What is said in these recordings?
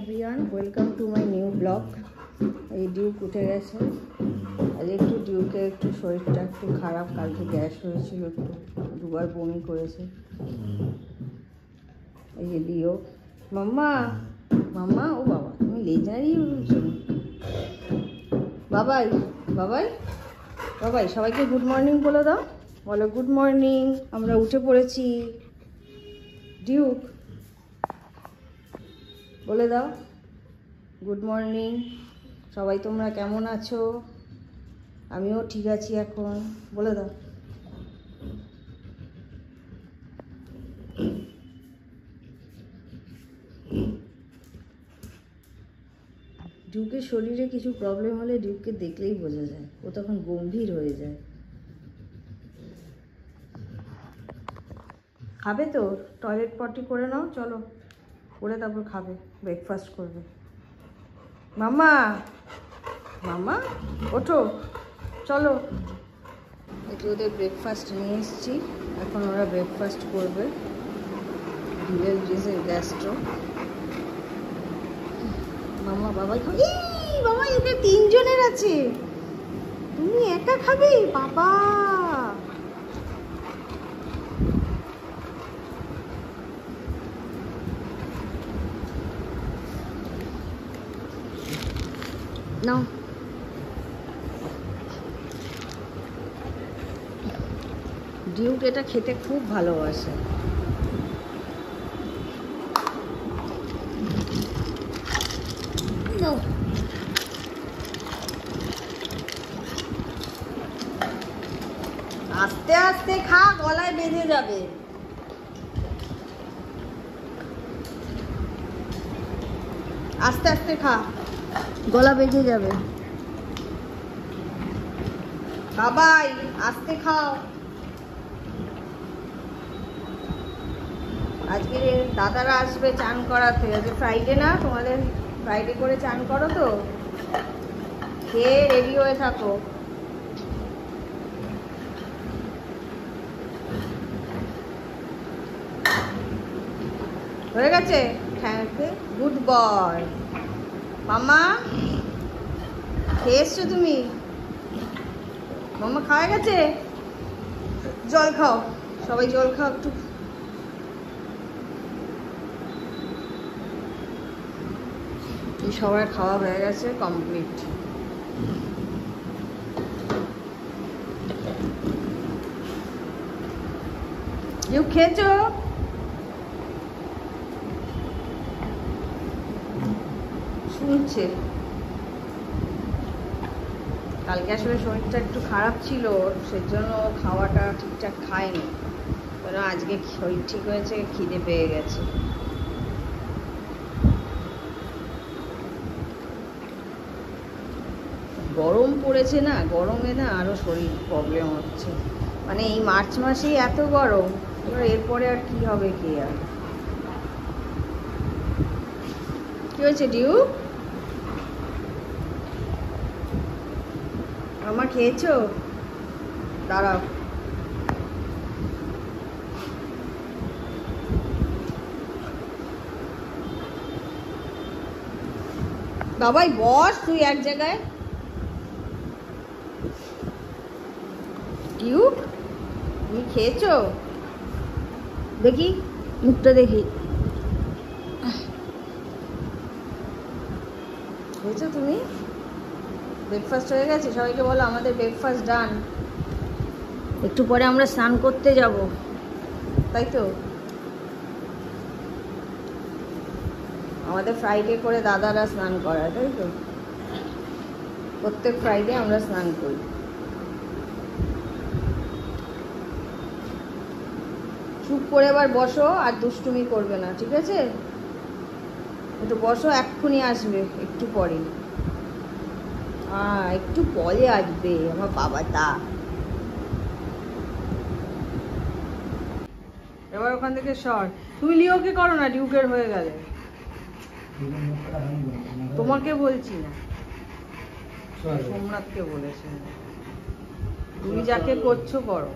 Everyone, welcome to my new blog. এই Duke উঠে গেছে। আজ একটু ডিউকের একটু শরীরটা একটু খারাপ, কালকে গ্যাস হয়েছিল, একটু দুবার বমি করেছে। এই যে লিও, মাম্মা মাম্মা, ও বাবা তুমি লেজারই উঠছো। বাবাই বাবাই বাবাই, সবাইকে গুড মর্নিং বলে দাও, বলো গুড মর্নিং, আমরা উঠে পড়েছি। ডিউক বলে দাও গুড মর্নিং, সবাই তোমরা কেমন আছো? আমিও ঠিক আছি এখন, বলে দাও। ডিউকের শরীরে কিছু প্রবলেম হলে ডিউককে দেখলেই বোঝা যায়, ও তখন গম্ভীর হয়ে যায়। খাবে তো? টয়লেট পটি করে নাও, চলো করে তারপর খাবে, ব্রেকফাস্ট করবে। মাম্মা মাম্মা ওঠো, চলো। একটু ওদের ব্রেকফাস্ট নিয়ে এসেছি, এখন ওরা ব্রেকফাস্ট করবে। ডিউয়েল ব্রিজের গ্যাস্ট্রো। মাম্মা বাবাই খাবে? বাবা এটা 3 জনের আছে, তুমি একা খাবে? বাবা নাও। ডিউক এটা খেতে খুব ভালোবাসে। নাও। আস্তে আস্তে খা, গলায় বেঁধে যাবে। আস্তে আস্তে খা, গলা বেঁধে যাবে। বাবাই আস্তে খাও। আজকে দাদারা আসবে চান করাতে, আজকে ফ্রাইডে না, তোমাদের ফ্রাইডে করে চান করো তো, খেয়ে রেডি হয়ে থাকো। হয়ে গেছে? Thank you, good boy. মাম্মা খেয়ে এসছো তুমি? মাম্মা খাওয়া গেছে? জল খাও, সবাই জল খাও একটু। সবার খাওয়া হয়ে গেছে, কমপ্লিট। ইউ খেয়েছো? শুনছে। কালকে আসলে শরীরটা একটু খারাপ ছিল, সেজন্য খাওয়াটা ঠিকঠাক খায়নি, কারণ আজকে শরীর ঠিক হয়েছে, খিদে পেয়ে গেছে। গরম পড়েছে না, গরমে না আরো শরীর প্রবলেম হচ্ছে। মানে এই মার্চ মাসেই এত গরম, এবার এরপরে আর কি হবে কে আর। কি হয়েছে ডিউ? আমার খেয়েছো? দাঁড়াও। বাবাই বস তুই এক জায়গায়। ডিউ তুমি খেয়েছো? দেখি মুখটা দেখি। খেয়েছো তুমি? ব্রেকফাস্ট হয়ে গেছে? সবাইকে বলো আমাদের ব্রেকফাস্ট ডান। একটু পরে আমরা স্নান করতে যাব, তাই তো? আমাদের ফ্রাইডে করে দাদারা স্নান করায়, তাই তো? প্রত্যেক ফ্রাইডে আমরা স্নান করি। চুপ করে এবার বসো, আর দুষ্টুমি করবে না, ঠিক আছে? একটু বসো, এক্ষুনি আসবে একটু পরে। একটু পরে আসবে আমার বাবাটা। এবার ওখান থেকে সর। তুমি লিওকে করো না, ডিউকের হয়ে গেলে। তোমাকে বলছি না, সোমনাথকে বলেছি। তুমি যাকে করছো করো।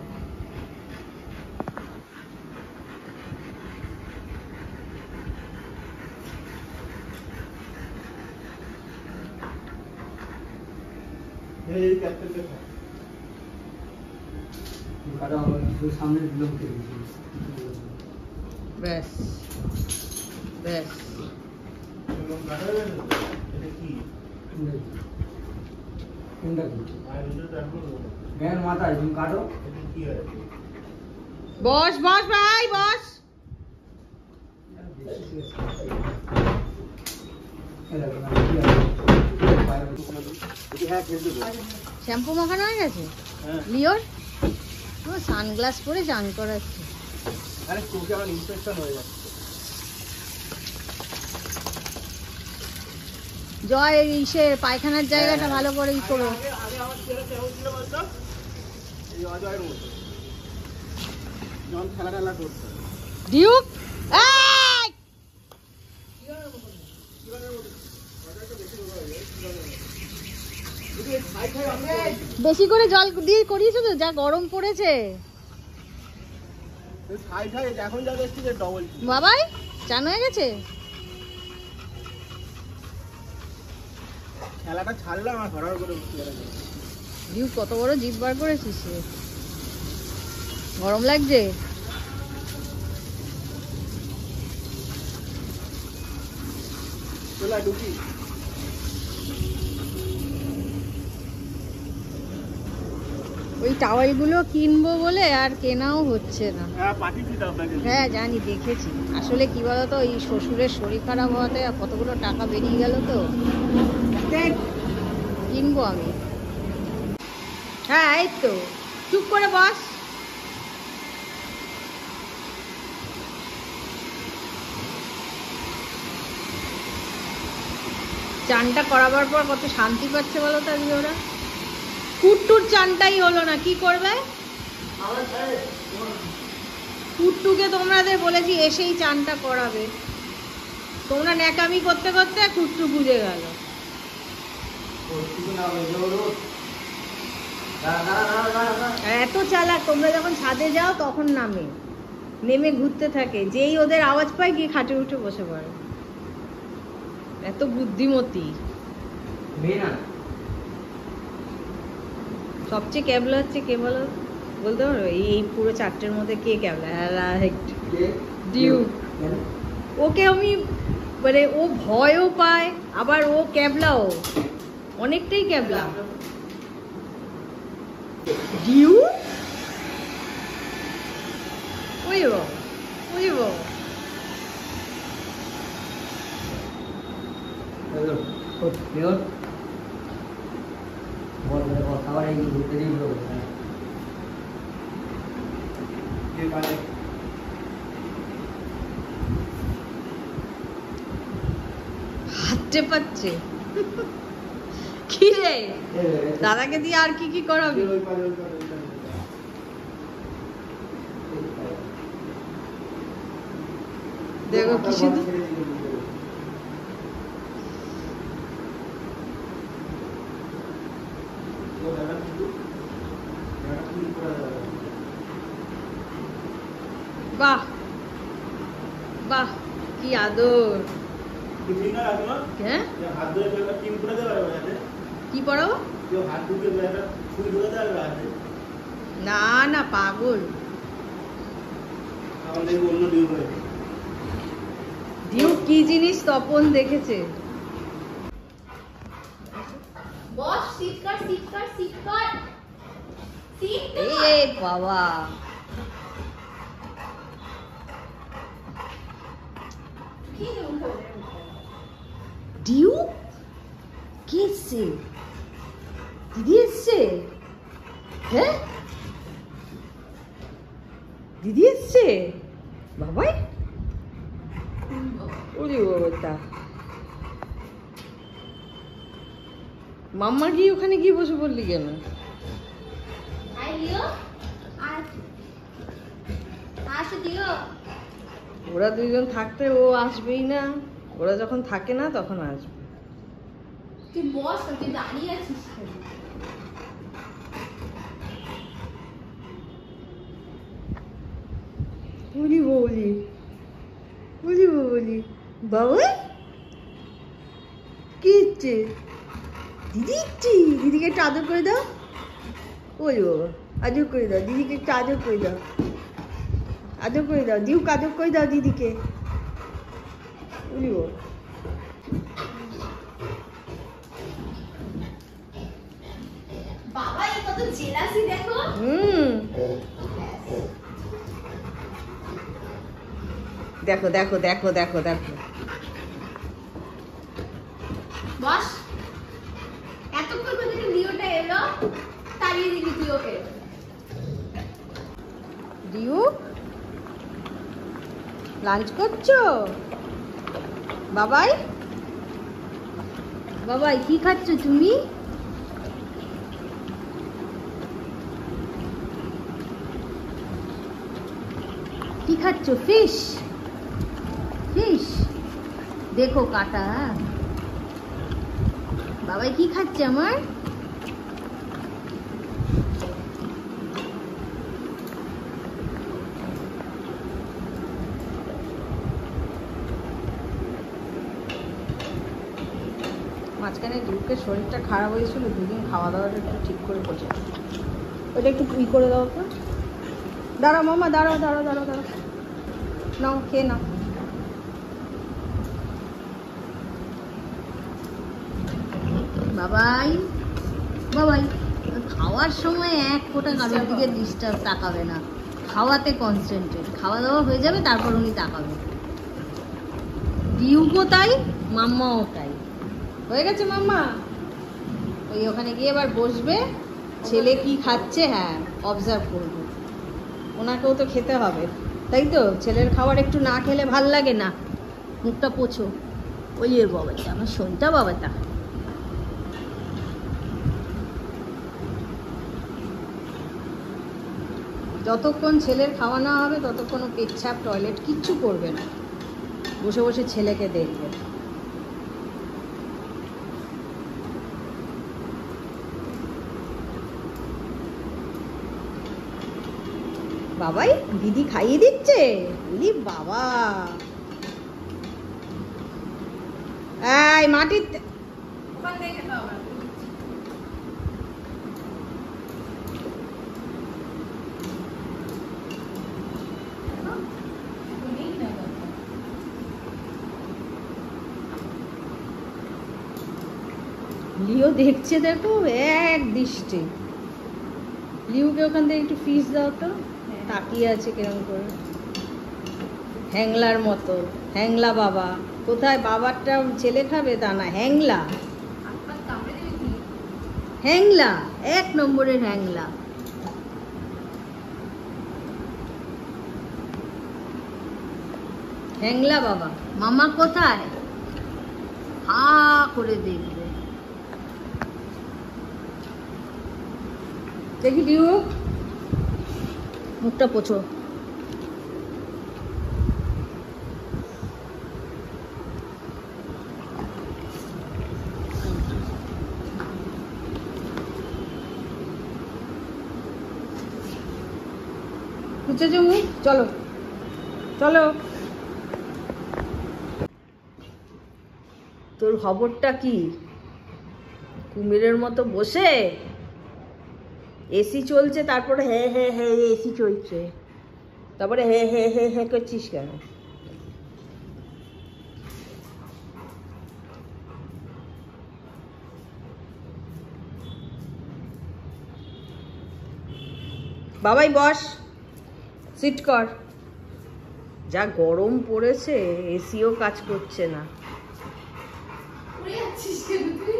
ব্যাস ব্যাস। বস বস ভাই বস। শ্যাম্পু মাখানো হয়ে গেছে লিওর? সানগ্লাস পরে চান করাচ্ছে। আরে চোখে আমার ইনফেকশন হয়ে যাচ্ছে। জয় ইসে পায়খানার জায়গাটা ভালো করে ই করো। আগে আমার ছেলে কেমন ছিল বলতো? এই অজয়ের মতো যখন খেলা টেলা করতো। ডিউক বেশি করে জল দিয়ে করিয়েছো তো, যা গরম পড়েছে। এখন যা দেখছি যে ডবল বাবাই চান হয়ে গেছে। খেলাটা ছাড়লাম আর হঠাৎ করে ডিউক কত বড় জিভ বার করেছিস রে। গরম লাগছে? চলা ঢুকি। ওই টাওয়ালগুলো কিনবো বলে আর কেনাও হচ্ছে না। হ্যাঁ জানি, দেখেছি। আসলে কি বলতো, এই শ্বশুরের শরীর খারাপ হওয়াতে কতগুলো টাকা বেরিয়ে গেল তো, কিনবো আমি। হ্যাঁ এই তো, চুপ করে বস। চানটা করাবার পর কত শান্তি পাচ্ছে বলো তো আজকে ওরা। কুট্টুর চানটাই হলো না, কি করবে? কুট্টুকে তোমাদের বলেছি এসেই চানটা করাবে, তোমরা ন্যাকামি করতে করতে কুট্টু বুঝে গেল। এত চালাক, তোমরা যখন ছাদে যাও তখন নেমে ঘুরতে থাকে, যেই ওদের আওয়াজ পায় গিয়ে খাটে উঠে বসে পড়ে। এত বুদ্ধিমতী। সবচেয়ে ক্যাবলা হচ্ছে কে বলো, বলতে পারো? এই পুরো চারটের মধ্যে কে ক্যাবলা? ডিউক। ওকে আমি মানে, ও ভয়ও পায় আবার ও ক্যাবলাও, অনেকটাই ক্যাবলা। ডিউক ওই হাঁটতে পাচ্ছে কি রে? দাদাকে দিয়ে আর কি কি করাবি? দেখো কি শুধু বাহ বাহ, কি আদর। হ্যাঁ কি পড়াবো? না না পাগল, ডিউক কি জিনিস তপন দেখেছে। এই বাবা, ডিউক কে এসছে? দিদি এসছে? হ্যাঁ দিদি এসছে বাবাই। ওরে বাবা, মাম্মা গিয়ে ওখানে গিয়ে বসে পড়লি কেন? ওরা দুইজন থাকতে ও আসবেই না, ওরা যখন থাকে না তখন আসবে। তুই বস, তুই দাঁড়িয়ে আছিস। বলি বলি বলি বলি বাবা কি হচ্ছে? দিদি দিদিকে একটু আদর করে দাও। ওই বাবা, আদর করে দাও দিদিকে, একটু আদর করে দাও, আদর করে দাও, দিউ আদর করে দাও দিদিকে। বুঝলো বাবা এই কত জেলাসি দেখো। দেখো দেখো দেখো দেখো দেখো। বস এতক্ষণ পর্যন্ত লিওটা এলো, তাড়িয়ে দিবি তুই ওকে। দিউ লাঞ্চ করছো? বাবাই বাবাই কি খাচ্ছ তুমি? কি খাচ্ছ? ফিশ ফিশ, দেখো কাটা। বাবাই কি খাচ্ছে আমার? মাঝখানে দুধের শরীরটা খারাপ হয়েছিল, দুদিন খাওয়া দাওয়াটা একটু ঠিক করে পচে, ওটা একটু ই করে দাও তো। দাঁড়াও মামা, দাঁড়াও দাঁড়াও দাঁড়াও দাঁড়াও, নাও খেয়ে নাও। বাবাই বাবাই, খাওয়ার সময় এক ফোঁটা কারোর দিকে ডিস্টার্ব তাকাবে না, খাওয়াতে কনসেন্ট্রেট। খাওয়া দাওয়া হয়ে যাবে তারপর উনি তাকাবে। দিউকও তাই, মাম্মাও তাই। হয়ে গেছে মাম্মা? ওই ওখানে গিয়ে এবার বসবে, ছেলে কি খাচ্ছে হ্যাঁ অবজার্ভ করবে। ওনাকেও তো খেতে হবে, তাই তো? ছেলের খাবার একটু না খেলে ভাল লাগে না। মুখটা পোছো। ওই এর বাবাটা, আমার শোনটা বাবাটা। যতক্ষণ ছেলের খাওয়া না হবে ততক্ষণ ও পেচ্ছাপ টয়লেট কিচ্ছু করবে না, বসে বসে ছেলেকে দেখবে। বাবাই দিদি খাইয়ে দিচ্ছে? বলি বাবা, এই মাটির ওখান থেকে খেতে হবে। লিও দেখছে, দেখো এক দৃষ্টি। লিউকে ওখান থেকে একটু ফিস দাও তো, তাকিয়ে আছে কিরম করে হ্যাংলার মতো। হ্যাংলা বাবা কোথায়? বাবারটা ছেলে খাবে তা না, হ্যাংলা আপনার কামড়ে দিবি কি? হ্যাংলা, এক নম্বরের হ্যাংলা। হ্যাংলা বাবা। মামা কোথায়? হা করে দেখবে। দেখি দিউ, মুখটা পোছো। মুছেছো মুখ? চলো চলো। তোর খবরটা কি? কুমিরের মতো বসে এসি চলছে, তারপরে হে হে হে এসি চলছে, তারপরে হে হে হে হে করছিস কেন? বাবাই বস, সিট কর। যা গরম পড়েছে, এসিও কাজ করছে না। উড়ে যাচ্ছিস কেন তুই?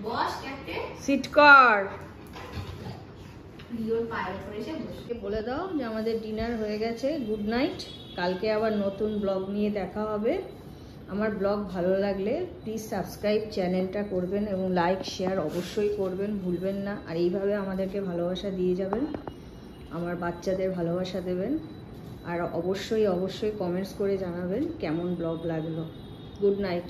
বস ক্যাপ্টেন। সিট কর। লিওর পায়ের উপরে এসে বসে। বলে দাও যে আমাদের ডিনার হয়ে গেছে, গুড নাইট। কালকে আবার নতুন ব্লগ নিয়ে দেখা হবে। আমার ব্লগ ভালো লাগলে প্লিজ সাবস্ক্রাইব চ্যানেলটা করবেন এবং লাইক শেয়ার অবশ্যই করবেন, ভুলবেন না। আর এইভাবে আমাদেরকে ভালোবাসা দিয়ে যাবেন, আমার বাচ্চাদের ভালোবাসা দেবেন। আর অবশ্যই অবশ্যই কমেন্টস করে জানাবেন কেমন ব্লগ লাগলো। Good night.